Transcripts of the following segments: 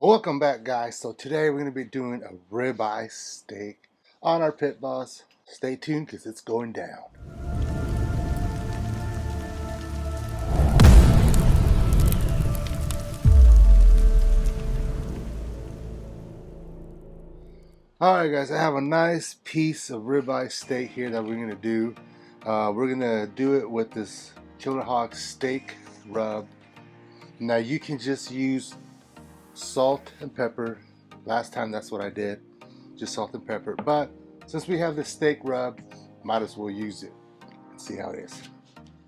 Welcome back, guys. So today we're going to be doing a ribeye steak on our Pit Boss. Stay tuned because it's going down. Alright guys, I have a nice piece of ribeye steak here that we're going to do. We're going to do it with this Killer Hog steak rub. Now you can just use salt and pepper. Last time that's what I did, just salt and pepper. But since we have this steak rub, might as well use it and see how it is.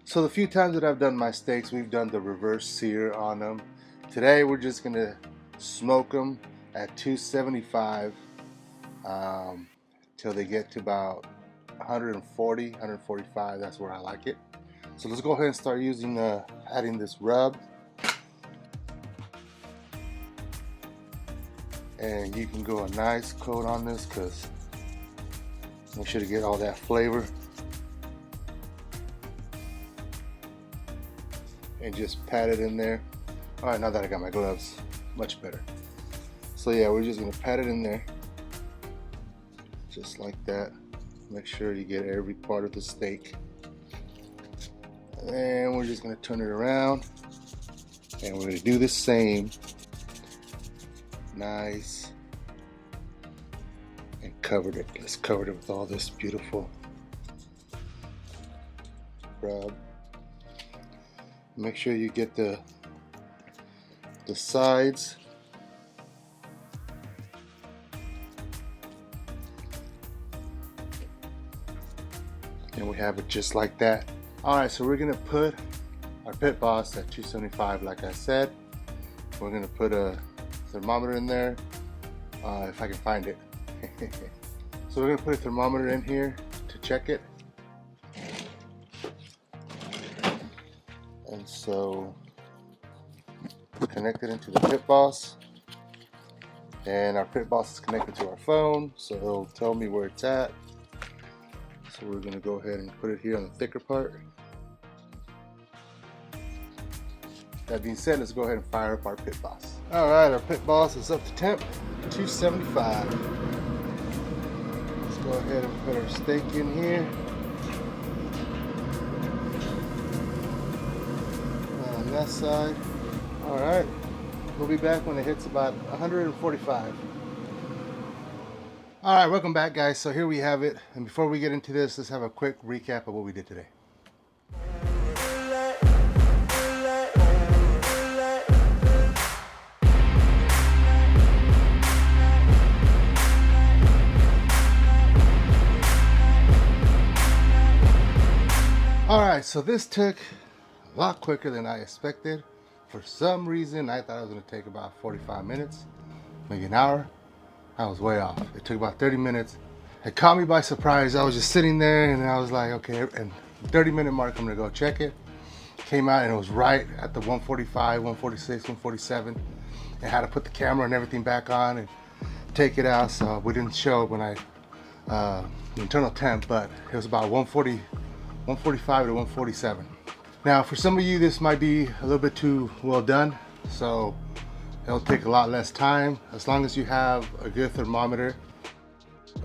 So the few times that I've done my steaks, we've done the reverse sear on them. Today we're just going to smoke them at 275 till they get to about 140, 145. That's where I like it. So let's go ahead and start using adding this rub. And you can go a nice coat on this because make sure to get all that flavor. And just pat it in there. Alright, now that I got my gloves, much better. So yeah, we're just gonna pat it in there. Just like that. Make sure you get every part of the steak. And we're just gonna turn it around. And we're gonna do the same. Nice. And covered it. Let's cover it with all this beautiful rub. Make sure you get the sides. And we have it just like that. Alright, so we're gonna put our Pit Boss at 275 like I said. We're gonna put a thermometer in there, if I can find it. So we're gonna put a thermometer in here to check it. And so connect it into the Pit Boss. And our Pit Boss is connected to our phone, so it'll tell me where it's at. So we're gonna go ahead and put it here on the thicker part. That being said, let's go ahead and fire up our Pit Boss. Alright, our Pit Boss is up to temp 275. Let's go ahead and put our steak in here. On that side. Alright, we'll be back when it hits about 145. Alright, welcome back, guys. So here we have it. And before we get into this, let's have a quick recap of what we did today. Alright, so this took a lot quicker than I expected. For some reason, I thought it was going to take about 45 minutes, maybe an hour. I was way off. It took about 30 minutes. It caught me by surprise. I was just sitting there and I was like, okay, and 30-minute mark, I'm going to go check it. Came out and it was right at the 145, 146, 147. I had to put the camera and everything back on and take it out, so we didn't show it when the internal temp, but it was about 145 to 147. Now for some of you this might be a little bit too well done, so it'll take a lot less time as long as you have a good thermometer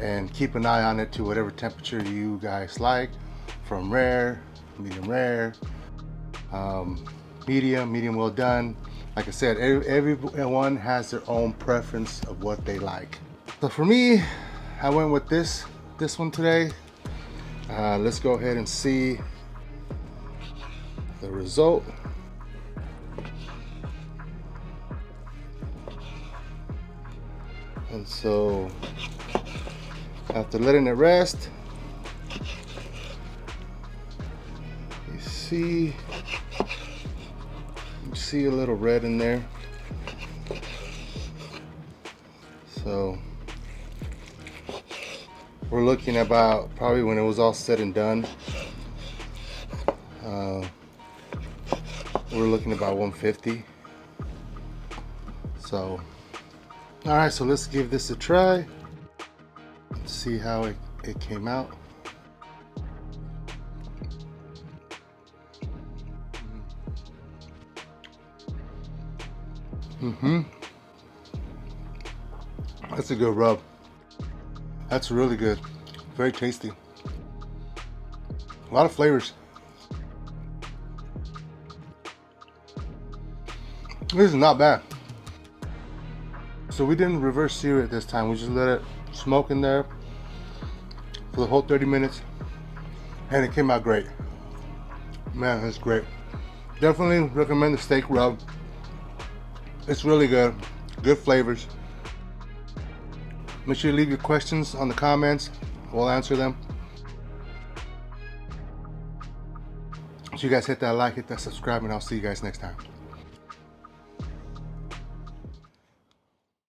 and keep an eye on it to whatever temperature you guys like, from rare, medium rare, medium well done. Like I said, everyone has their own preference of what they like. So for me, I went with this one today. Let's go ahead and see the result. And so after letting it rest, you see a little red in there. So we're looking about, probably when it was all said and done, we're looking about 150. So alright, so let's give this a try. Let's see how it came out. That's a good rub. That's really good. Very tasty. A lot of flavors. This is not bad. So we didn't reverse sear it this time. We just let it smoke in there for the whole 30 minutes. And it came out great. Man, it's great. Definitely recommend the steak rub. It's really good. Good flavors. Make sure you leave your questions on the comments. We'll answer them. So you guys hit that like, hit that subscribe, and I'll see you guys next time.